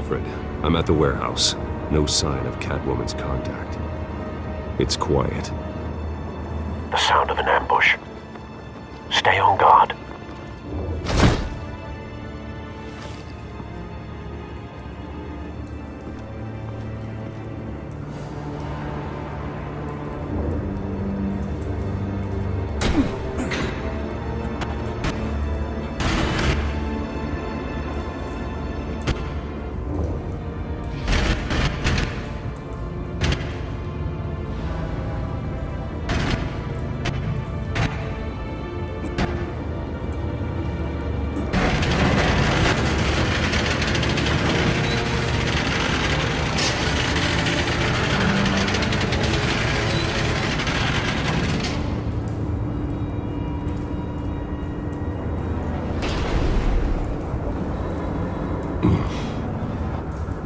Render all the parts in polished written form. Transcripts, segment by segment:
Alfred. I'm at the warehouse. No sign of Catwoman's contact. It's quiet. The sound of an ambush. Stay on guard.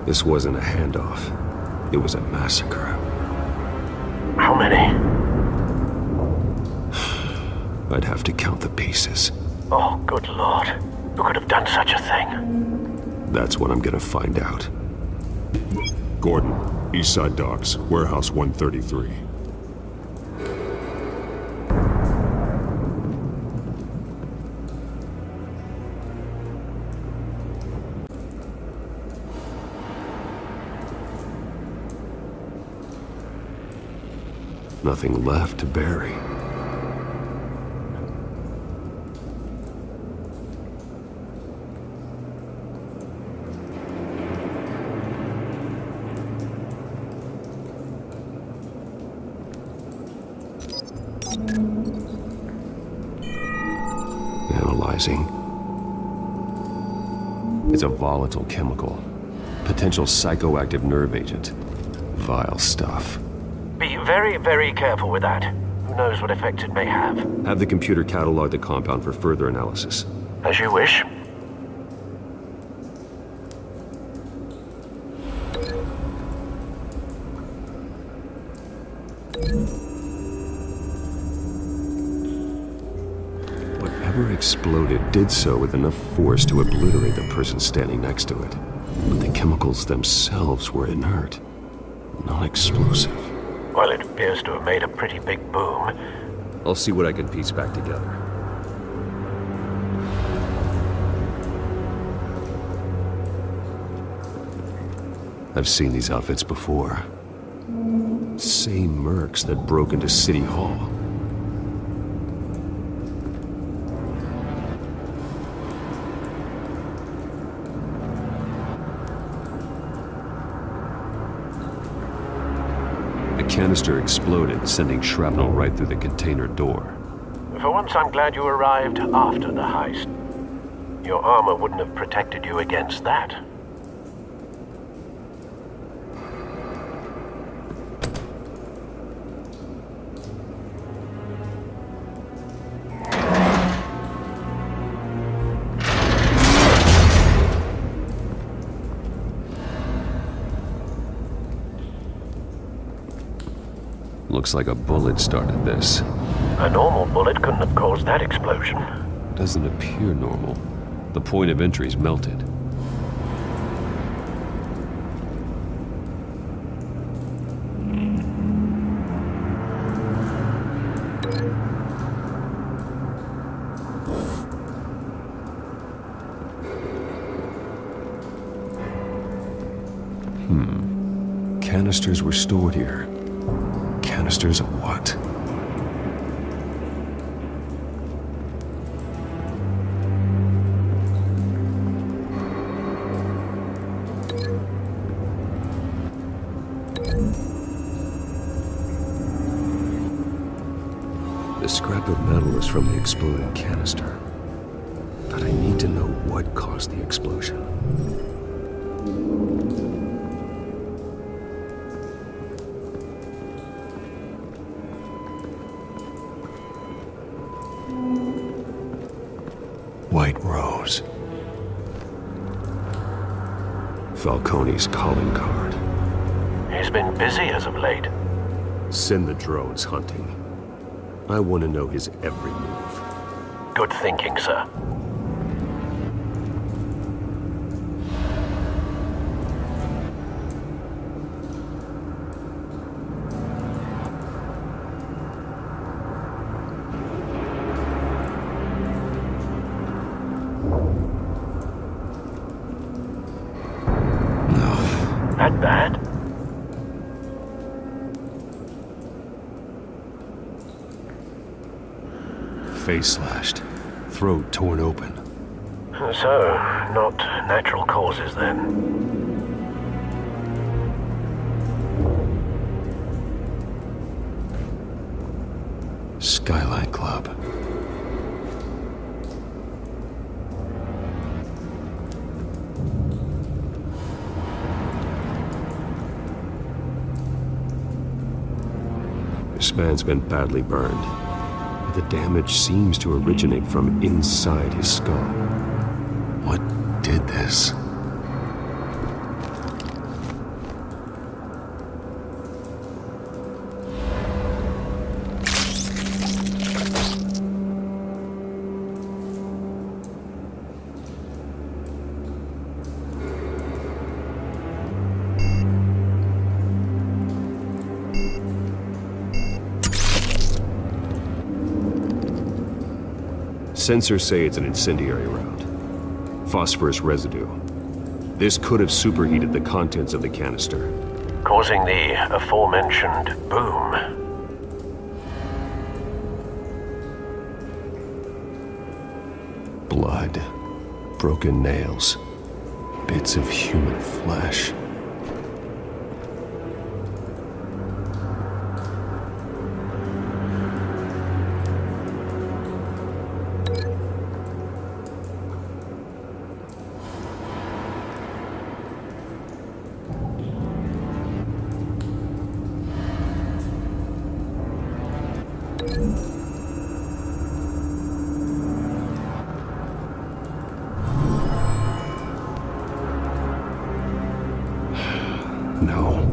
This wasn't a handoff. It was a massacre. How many? I'd have to count the pieces. Oh, good Lord. Who could have done such a thing? That's what I'm gonna find out. Gordon, Eastside Docks, Warehouse 133. Nothing left to bury. Analyzing. It's a volatile chemical. Potential psychoactive nerve agent. Vile stuff. Be very, very careful with that. Who knows what effect it may have. Have the computer catalog the compound for further analysis. As you wish. Whatever exploded did so with enough force to obliterate the person standing next to it. But the chemicals themselves were inert, non-explosive. Well, it appears to have made a pretty big boom. I'll see what I can piece back together. I've seen these outfits before. Same mercs that broke into City Hall. The canister exploded, sending shrapnel right through the container door. For once, I'm glad you arrived after the heist. Your armor wouldn't have protected you against that. Looks like a bullet started this. A normal bullet couldn't have caused that explosion. Doesn't appear normal. The point of entry's melted. Canisters were stored here. Canisters of what? The scrap of metal is from the exploding canister. But I need to know what caused the explosion. White Rose. Falcone's calling card. He's been busy as of late. Send the drones hunting. I want to know his every move. Good thinking, sir. That bad? Face slashed. Throat torn open. So, not natural causes then. Skyline Club. This man's been badly burned. But the damage seems to originate from inside his skull. What did this? Sensors say it's an incendiary round. Phosphorus residue. This could have superheated the contents of the canister. Causing the aforementioned boom. Blood. Broken nails. Bits of human flesh. No.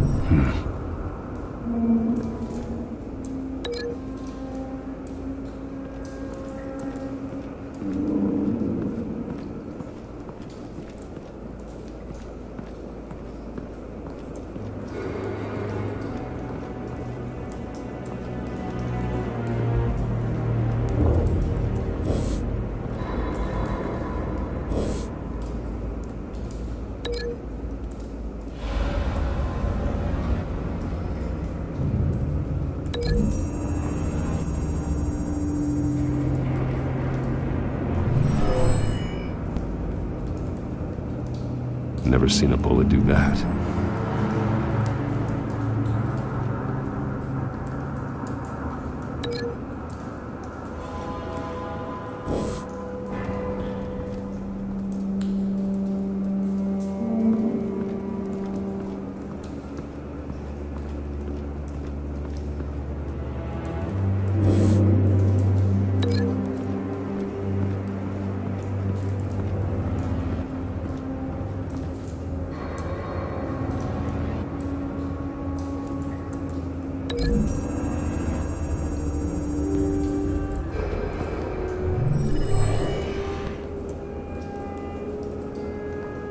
Never seen a bullet do that.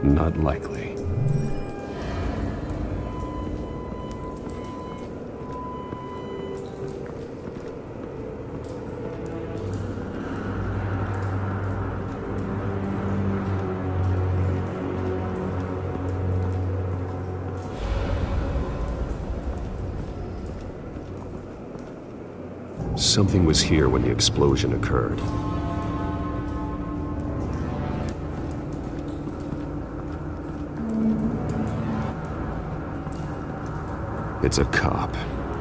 Not likely. Something was here when the explosion occurred. It's a cop.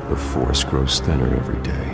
The force grows thinner every day.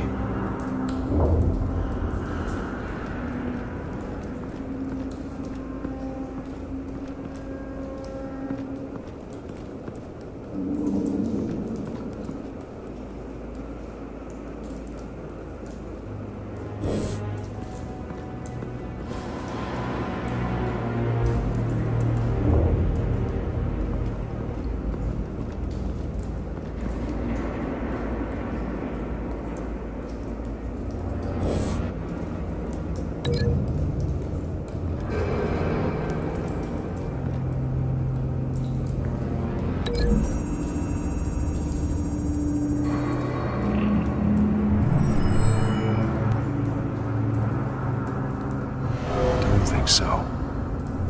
So,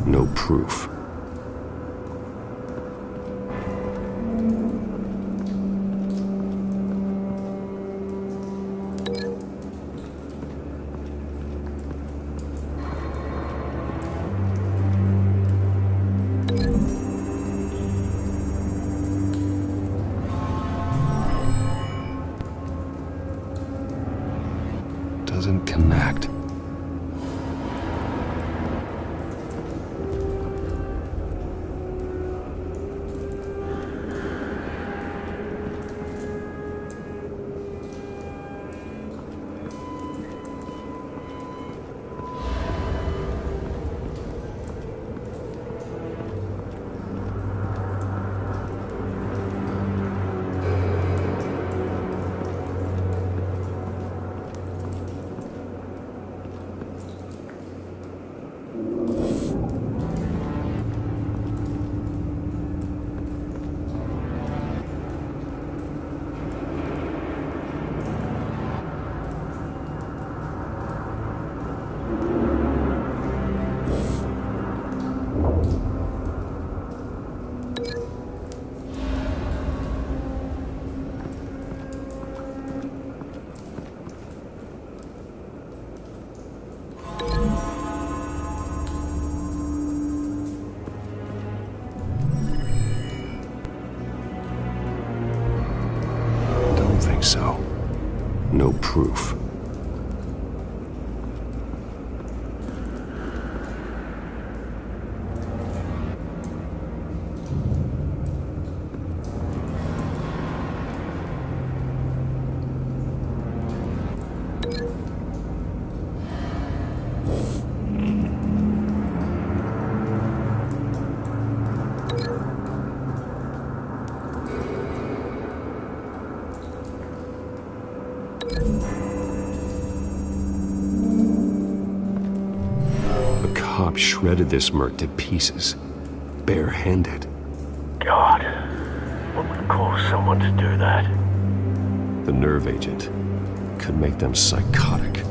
no proof. doesn't connect. So, no proof. Shredded this merc to pieces, barehanded. God, what would cause someone to do that? The nerve agent could make them psychotic.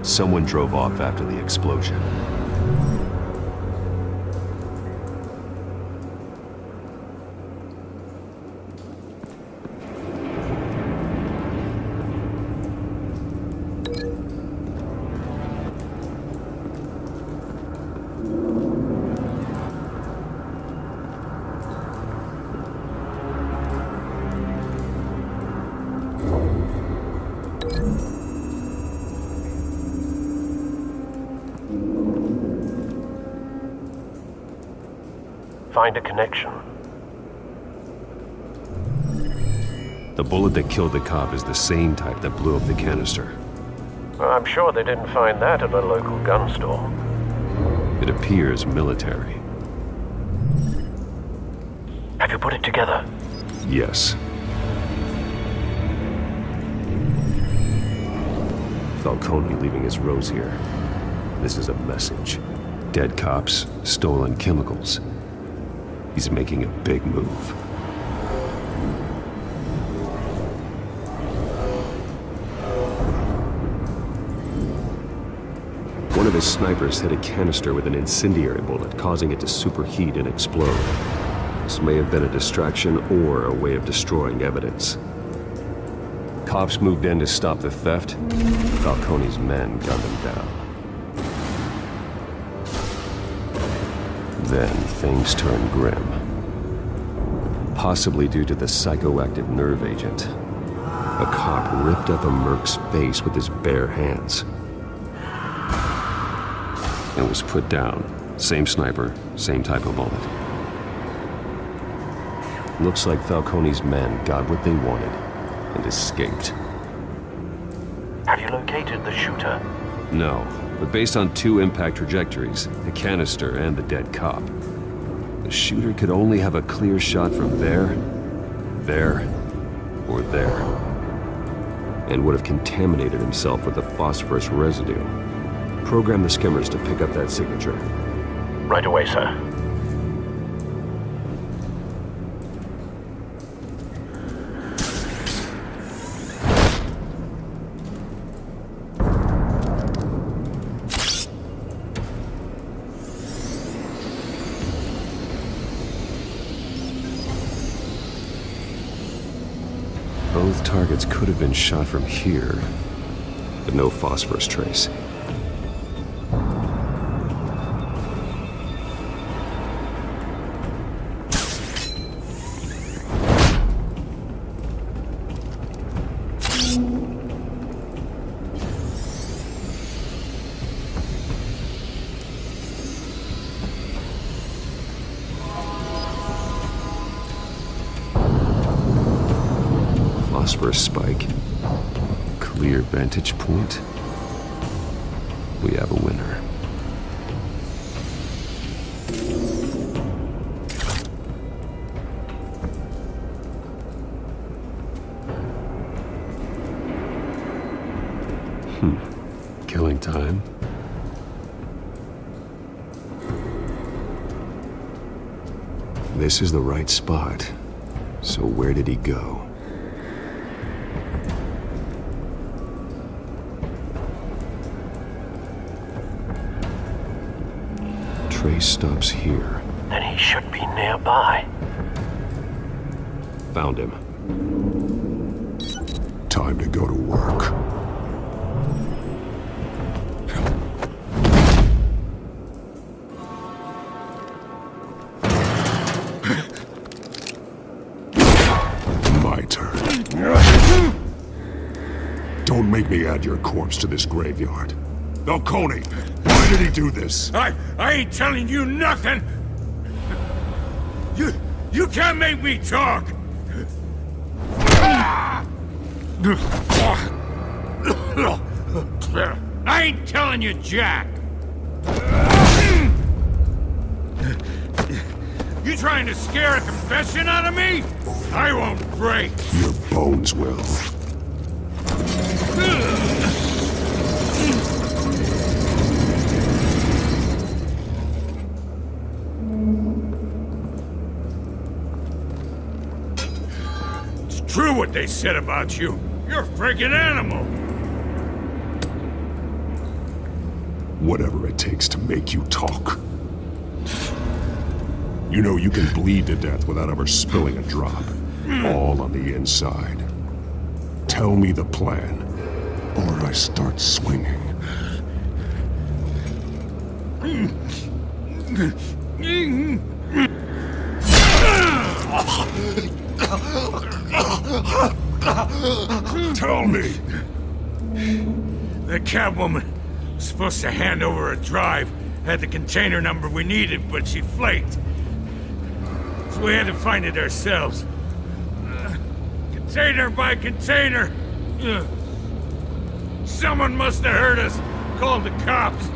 Someone drove off after the explosion. Find a connection. The bullet that killed the cop is the same type that blew up the canister. Well, I'm sure they didn't find that at a local gun store. It appears military. Have you put it together? Yes. Falcone leaving his rose here. This is a message. Dead cops, stolen chemicals. He's making a big move. One of his snipers hit a canister with an incendiary bullet, causing it to superheat and explode. This may have been a distraction or a way of destroying evidence. Cops moved in to stop the theft. Falcone's men gunned him down. Then things turned grim. Possibly due to the psychoactive nerve agent. A cop ripped up a merc's face with his bare hands. And was put down. Same sniper, same type of bullet. Looks like Falcone's men got what they wanted and escaped. Have you located the shooter? No, but based on two impact trajectories, the canister and the dead cop, the shooter could only have a clear shot from there, or there, and would have contaminated himself with the phosphorus residue. Program the skimmers to pick up that signature. Right away, sir. Both targets could have been shot from here, but no phosphorus trace. Phosphorus spike. Clear vantage point. We have a winner. Killing time. This is the right spot. So where did he go? Trace stops here. Then he should be nearby. Found him. Time to go to work. My turn. Don't make me add your corpse to this graveyard. Falcone, why did he do this? I ain't telling you nothing! You can't make me talk! I ain't telling you jack! You trying to scare a confession out of me? I won't break! Your bones will. True what they said about you. You're a freaking animal. Whatever it takes to make you talk. You know you can bleed to death without ever spilling a drop. All on the inside. Tell me the plan, or I start swinging. Tell me! The Catwoman was supposed to hand over a drive, had the container number we needed, but she flaked. So we had to find it ourselves. Container by container. Someone must have heard us, called the cops.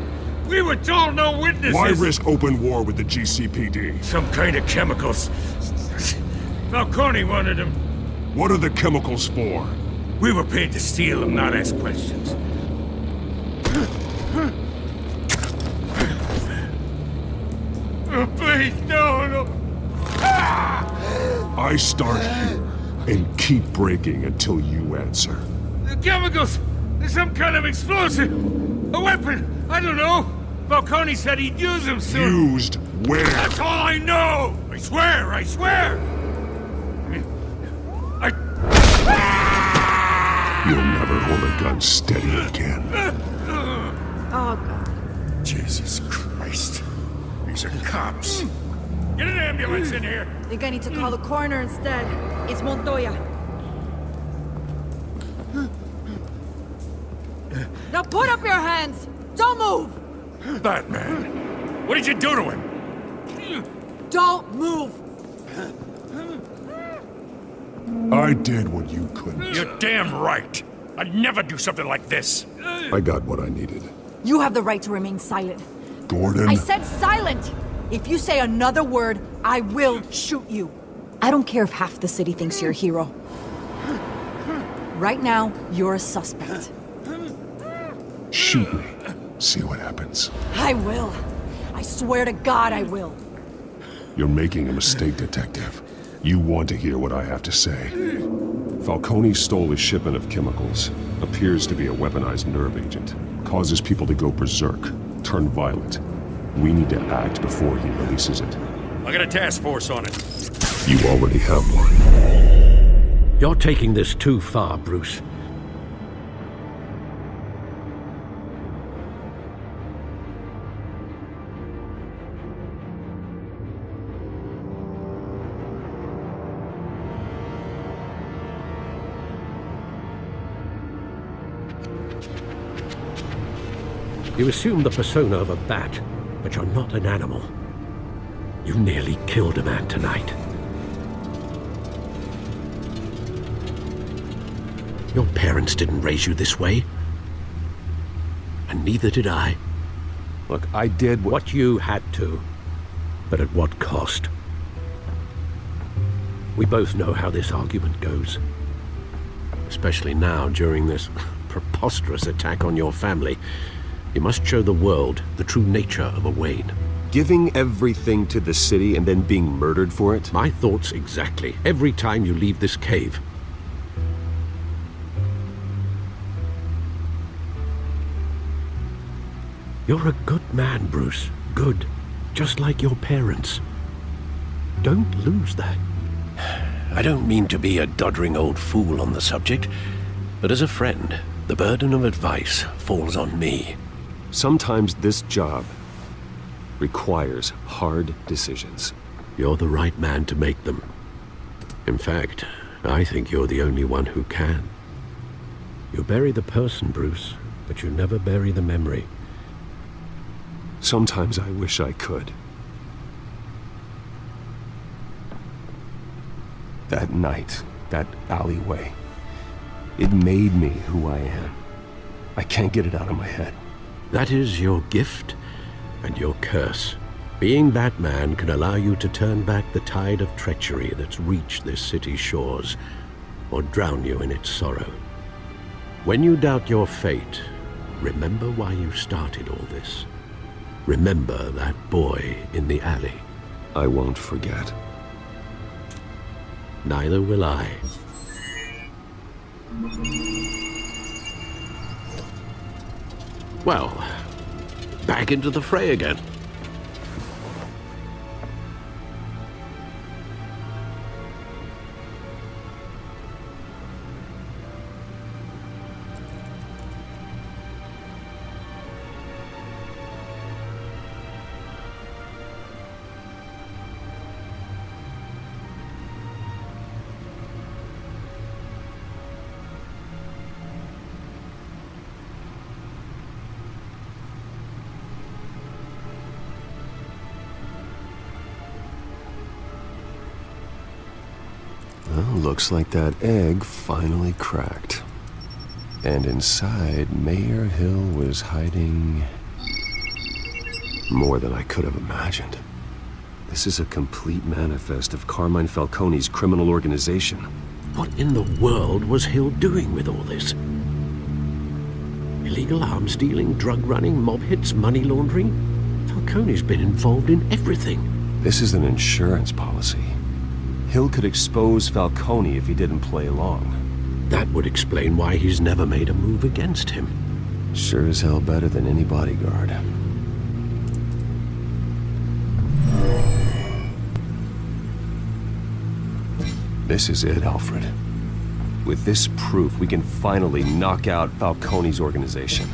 We were told no witnesses. Why risk open war with the GCPD? Some kind of chemicals. Falcone wanted them. What are the chemicals for? We were paid to steal them, not ask questions. Oh, please, no. I start here and keep breaking until you answer. The chemicals! There's some kind of explosive! A weapon! I don't know! Falcone said he'd use them soon! Used where? That's all I know! I swear! You'll never hold a gun steady again. Oh, God. Jesus Christ. These are cops. Get an ambulance in here! I think I need to call the coroner instead. It's Montoya. Now put up your hands! Don't move! Batman! What did you do to him? Don't move! I did what you couldn't. You're damn right! I'd never do something like this! I got what I needed. You have the right to remain silent. Gordon? I said silent! If you say another word, I will shoot you. I don't care if half the city thinks you're a hero. Right now, you're a suspect. Shoot me. See what happens. I will. I swear to God I will. You're making a mistake, Detective. You want to hear what I have to say. Falcone stole a shipment of chemicals. Appears to be a weaponized nerve agent. Causes people to go berserk, turn violent. We need to act before he releases it. I got a task force on it. You already have one. You're taking this too far, Bruce. You assume the persona of a bat, but you're not an animal. You nearly killed a man tonight. Your parents didn't raise you this way. And neither did I. Look, I did what you had to. But at what cost? We both know how this argument goes. Especially now, during this preposterous attack on your family. You must show the world the true nature of a Wayne. Giving everything to the city and then being murdered for it? My thoughts exactly. Every time you leave this cave. You're a good man, Bruce. Good. Just like your parents. Don't lose that. I don't mean to be a doddering old fool on the subject, but as a friend, the burden of advice falls on me. Sometimes this job requires hard decisions. You're the right man to make them. In fact, I think you're the only one who can. You bury the person, Bruce, but you never bury the memory. Sometimes I wish I could. That night, that alleyway, it made me who I am. I can't get it out of my head. That is your gift and your curse. Being Batman can allow you to turn back the tide of treachery that's reached this city's shores, or drown you in its sorrow. When you doubt your fate, remember why you started all this. Remember that boy in the alley. I won't forget. Neither will I. Well, back into the fray again. Well, looks like that egg finally cracked. And inside, Mayor Hill was hiding more than I could have imagined. This is a complete manifest of Carmine Falcone's criminal organization. What in the world was Hill doing with all this? Illegal arms dealing, drug running, mob hits, money laundering? Falcone's been involved in everything. This is an insurance policy. Hill could expose Falcone if he didn't play along. That would explain why he's never made a move against him. Sure as hell better than any bodyguard. This is it, Alfred. With this proof, we can finally knock out Falcone's organization.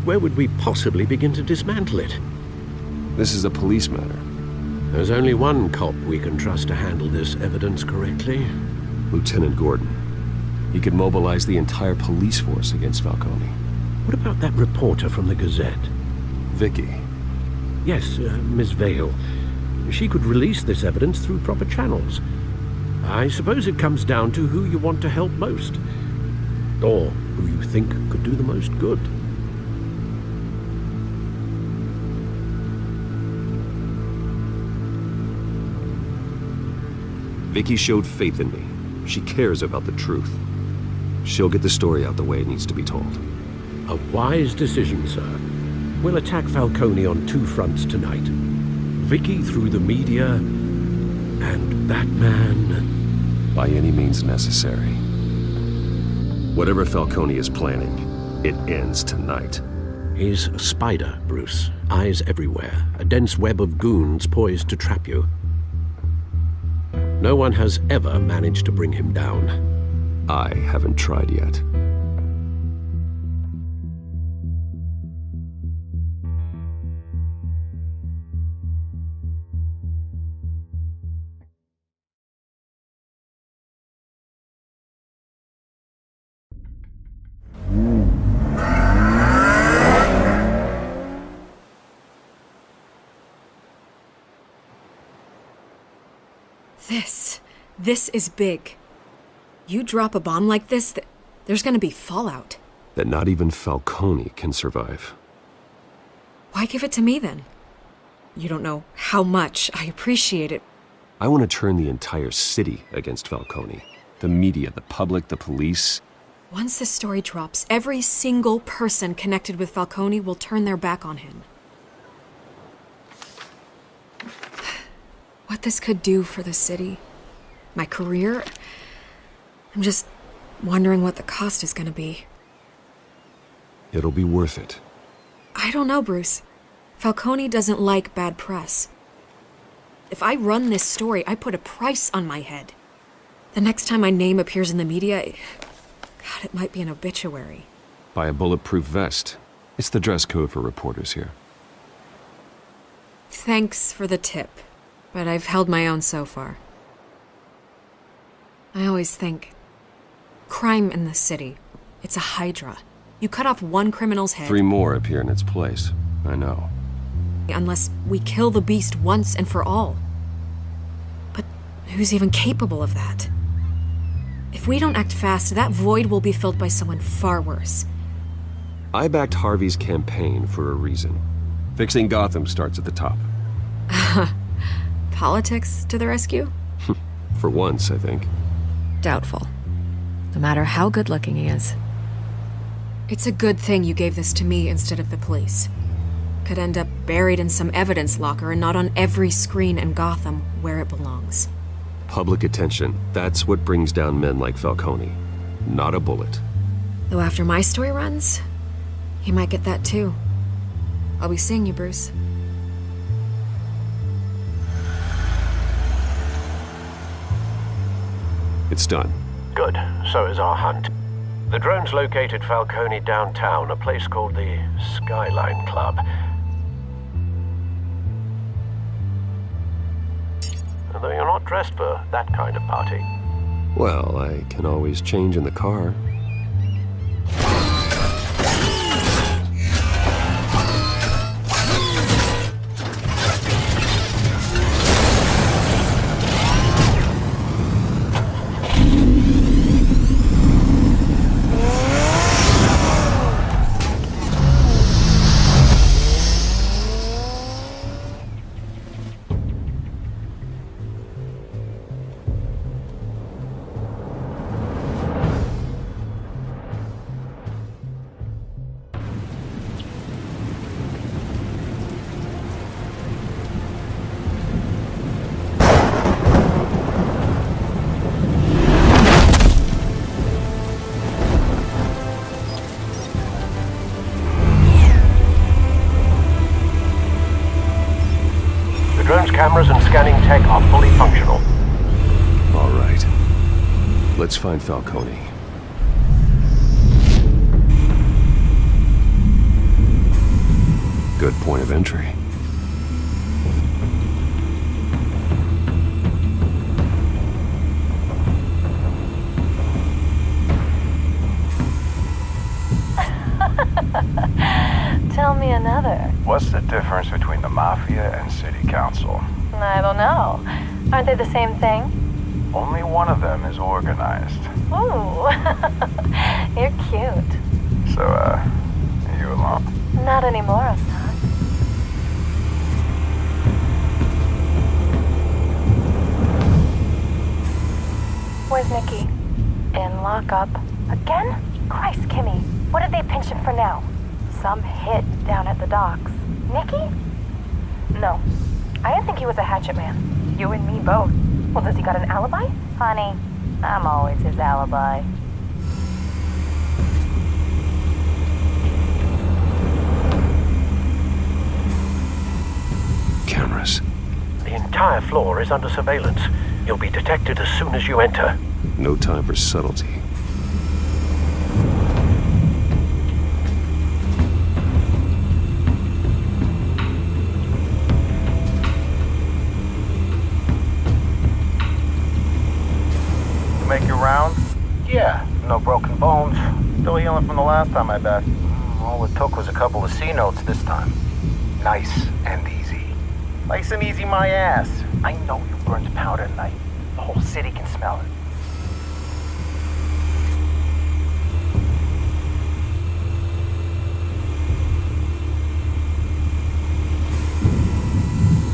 Where would we possibly begin to dismantle it? This is a police matter. There's only one cop we can trust to handle this evidence correctly. Lieutenant Gordon. He could mobilize the entire police force against Falcone. What about that reporter from the Gazette? Vicky. Yes, Miss Vale. She could release this evidence through proper channels. I suppose it comes down to who you want to help most. Or who you think could do the most good. Vicky showed faith in me. She cares about the truth. She'll get the story out the way it needs to be told. A wise decision, sir. We'll attack Falcone on two fronts tonight. Vicky through the media, and Batman... by any means necessary. Whatever Falcone is planning, it ends tonight. He's a spider, Bruce. Eyes everywhere. A dense web of goons poised to trap you. No one has ever managed to bring him down. I haven't tried yet. This is big. You drop a bomb like this, there's gonna be fallout. That not even Falcone can survive. Why give it to me then? You don't know how much I appreciate it. I want to turn the entire city against Falcone. The media, the public, the police. Once this story drops, every single person connected with Falcone will turn their back on him. What this could do for the city, my career, I'm just wondering what the cost is gonna be. It'll be worth it. I don't know, Bruce. Falcone doesn't like bad press. If I run this story, I put a price on my head. The next time my name appears in the media, God, it might be an obituary. Buy a bulletproof vest. It's the dress code for reporters here. Thanks for the tip, but I've held my own so far. I always think, crime in the city, it's a hydra. You cut off one criminal's head. 3 more appear in its place. I know. Unless we kill the beast once and for all. But who's even capable of that? If we don't act fast, that void will be filled by someone far worse. I backed Harvey's campaign for a reason. Fixing Gotham starts at the top. Politics to the rescue? For once, I think. Doubtful. No matter how good-looking he is. It's a good thing you gave this to me instead of the police. Could end up buried in some evidence locker and not on every screen in Gotham where it belongs. Public attention. That's what brings down men like Falcone. Not a bullet. Though after my story runs, he might get that too. I'll be seeing you, Bruce. It's done. Good. So is our hunt. The drones located Falcone downtown, a place called the Skyline Club. Although you're not dressed for that kind of party. Well, I can always change in the car. Cameras and scanning tech are fully functional. All right. Let's find Falcone. Good point of entry. Tell me another. What's the difference between the Mafia and City Council? I don't know. Aren't they the same thing? Only one of them is organized. Ooh, you're cute. So, are you alone? Not anymore, I'm not. Where's Nikki? In lockup. Again? Christ, Kimmy. What did they pinch him for now? Some hit down at the docks. Nikki? No. I didn't think he was a hatchet man. You and me both. Well, does he got an alibi? Honey, I'm always his alibi. Cameras. The entire floor is under surveillance. You'll be detected as soon as you enter. No time for subtlety. You make your rounds? Yeah, no broken bones. Still healing from the last time, I bet. All it took was a couple of C notes this time. Nice and easy. Nice and easy my ass. I know you burned powder tonight. The whole city can smell it.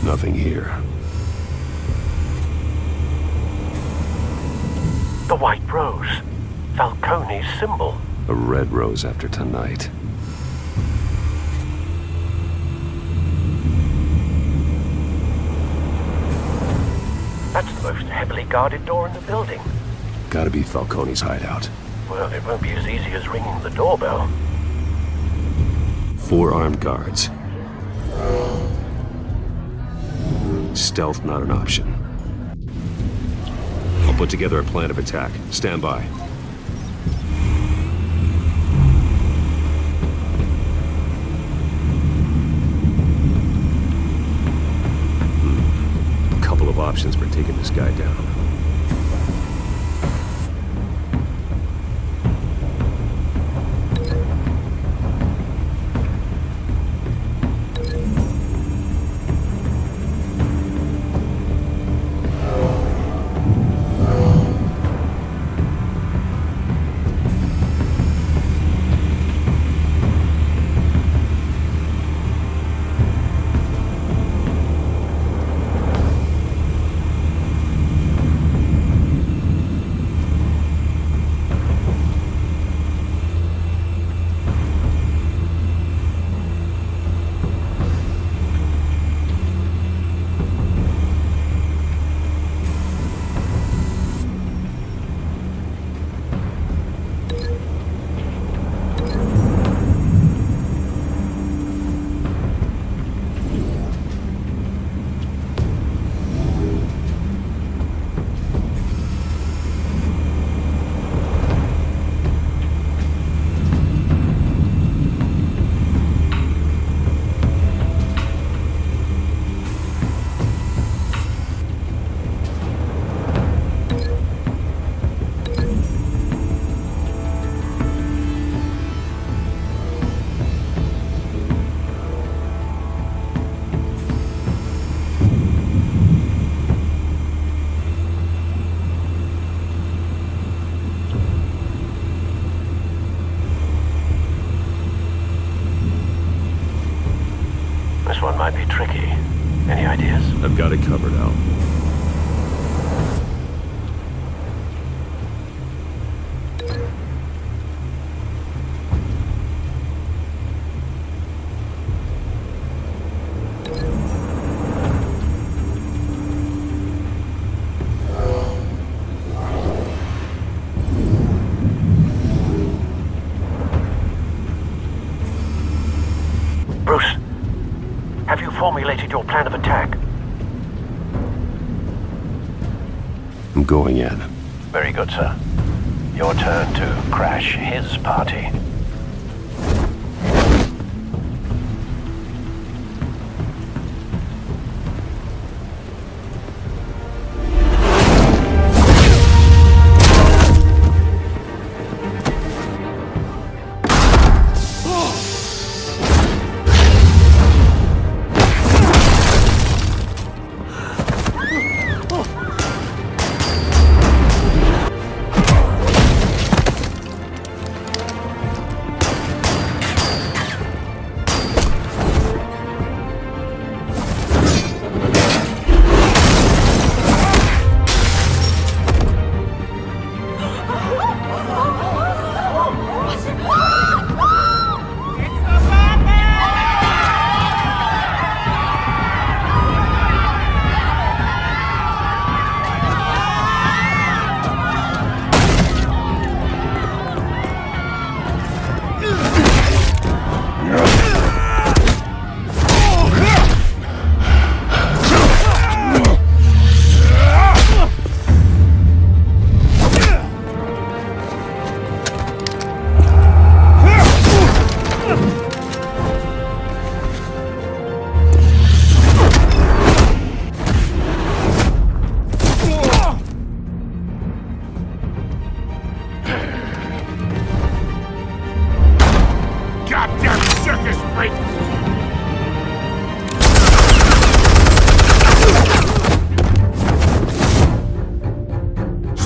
Nothing here. The White Rose. Falcone's symbol. A red rose after tonight. That's the most heavily guarded door in the building. Gotta be Falcone's hideout. Well, it won't be as easy as ringing the doorbell. 4 armed guards. Stealth not an option. I'll put together a plan of attack. Stand by. Couple of options for taking this guy down. This one might be tricky. Any ideas? I've got it covered, Al. Bruce, have you formulated your plan of attack? I'm going in. Very good, sir. Your turn to crash his party.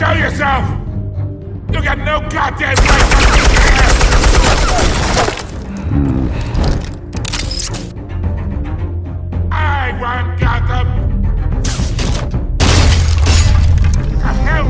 Show yourself! You got no goddamn right to be here! I want Gotham! The hell?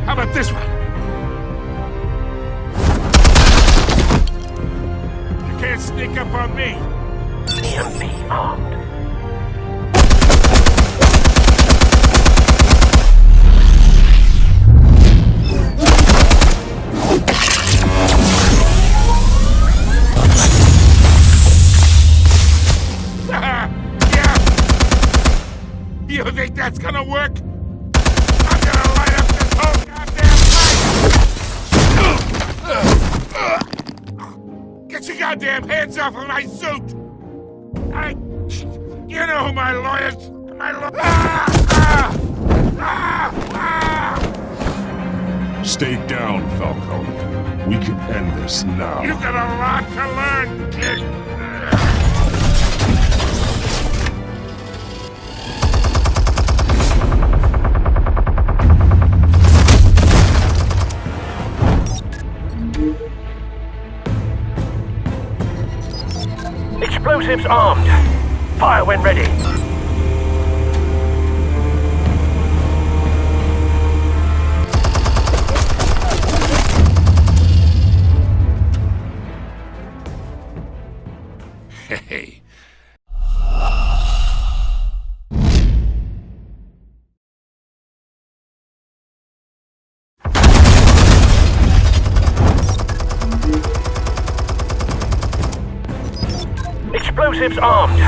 How about this one? You can't sneak up on me. EMP armed. Yeah! You think that's gonna work? I'm gonna light up this whole goddamn place! Get your goddamn hands off of my suit! You know who my lawyers... Stay down, Falcone. We can end this now. You got a lot to learn, kid! Explosives armed. Fire when ready. Hey. Explosives armed.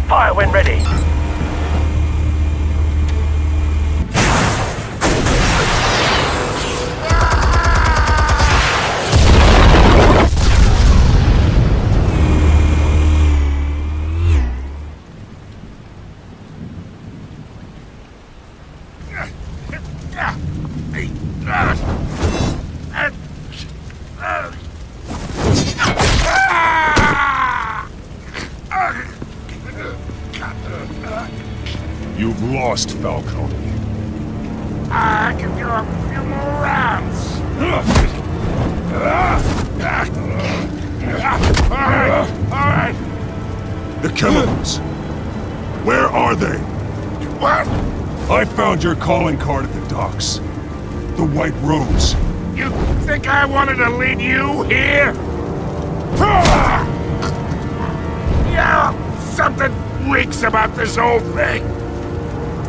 Fire when ready. You've lost, Falcone. I can go a few more rounds. All right. The chemicals. Where are they? What? I found your calling card at the docks. The White Rose. You think I wanted to lead you here? Yeah, something reeks about this whole thing.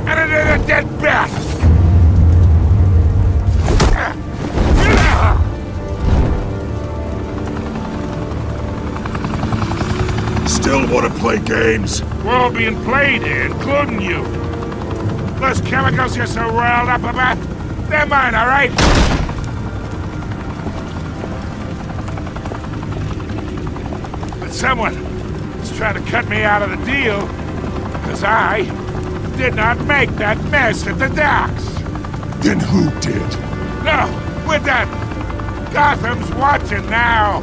And it is a dead bat. Still want to play games? We're all being played here, including you. Those chemicals you're so riled up about, they're mine, all right? But someone is trying to cut me out of the deal, because I did not make that mess at the docks. Then who did? No, we're done. Gotham's watching now.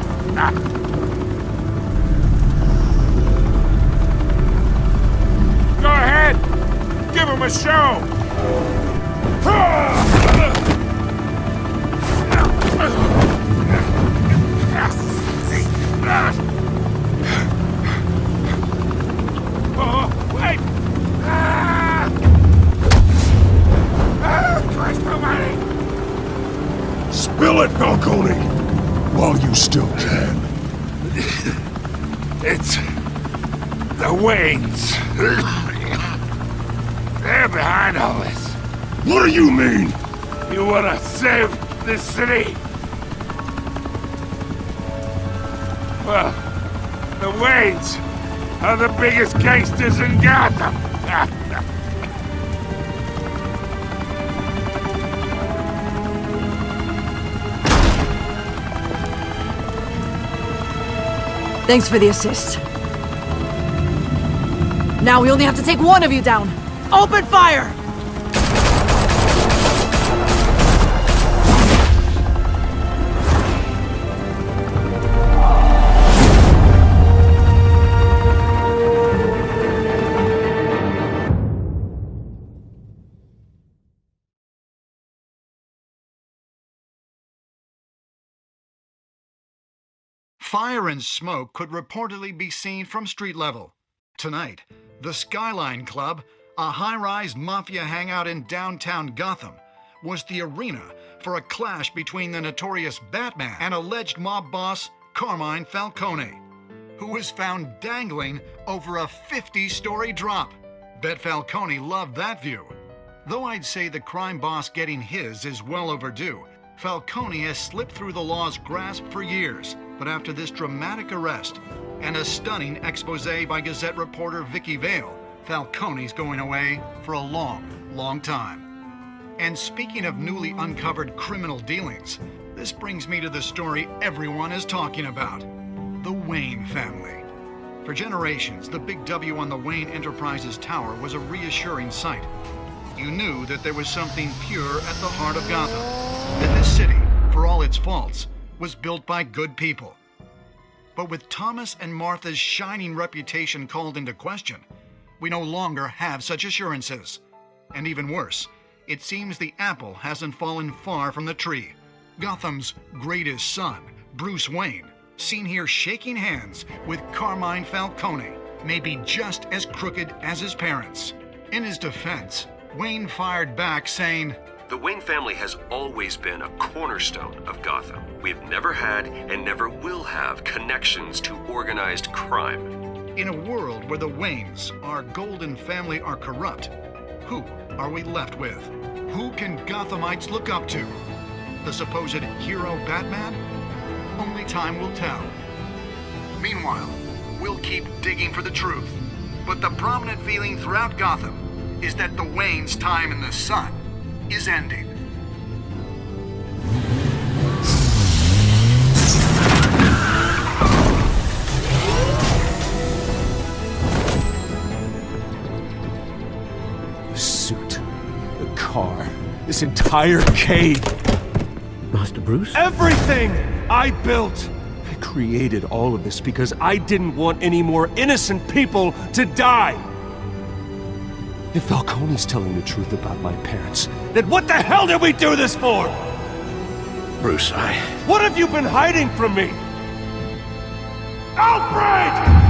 Go ahead. Give him a show. Oh, wait. Christ almighty. Spill it, Falcone! While you still can. It's the Waynes. They're behind all this. What do you mean? You wanna save this city? Well, the Waynes are the biggest gangsters in Gotham. Thanks for the assist. Now we only have to take one of you down. Open fire! Fire and smoke could reportedly be seen from street level. Tonight, the Skyline Club, a high-rise mafia hangout in downtown Gotham, was the arena for a clash between the notorious Batman and alleged mob boss Carmine Falcone, who was found dangling over a 50-story drop. Bet Falcone loved that view. Though I'd say the crime boss getting his is well overdue, Falcone has slipped through the law's grasp for years. But after this dramatic arrest and a stunning expose by Gazette reporter Vicky Vale, Falcone's going away for a long, long time. And speaking of newly uncovered criminal dealings, this brings me to the story everyone is talking about: the Wayne family. For generations, the big W on the Wayne Enterprises tower was a reassuring sight. You knew that there was something pure at the heart of Gotham, that this city, for all its faults, was built by good people. But with Thomas and Martha's shining reputation called into question, we no longer have such assurances. And even worse, it seems the apple hasn't fallen far from the tree. Gotham's greatest son, Bruce Wayne, seen here shaking hands with Carmine Falcone, may be just as crooked as his parents. In his defense, Wayne fired back saying, "The Wayne family has always been a cornerstone of Gotham. We've never had and never will have connections to organized crime." In a world where the Waynes, our golden family, are corrupt, who are we left with? Who can Gothamites look up to? The supposed hero Batman? Only time will tell. Meanwhile, we'll keep digging for the truth. But the prominent feeling throughout Gotham is that the Waynes' time in the sun is ending. The suit, the car, this entire cave. Master Bruce? Everything I built! I created all of this because I didn't want any more innocent people to die! If Falcone's telling the truth about my parents, then what the hell did we do this for? Bruce, What have you been hiding from me? Alfred!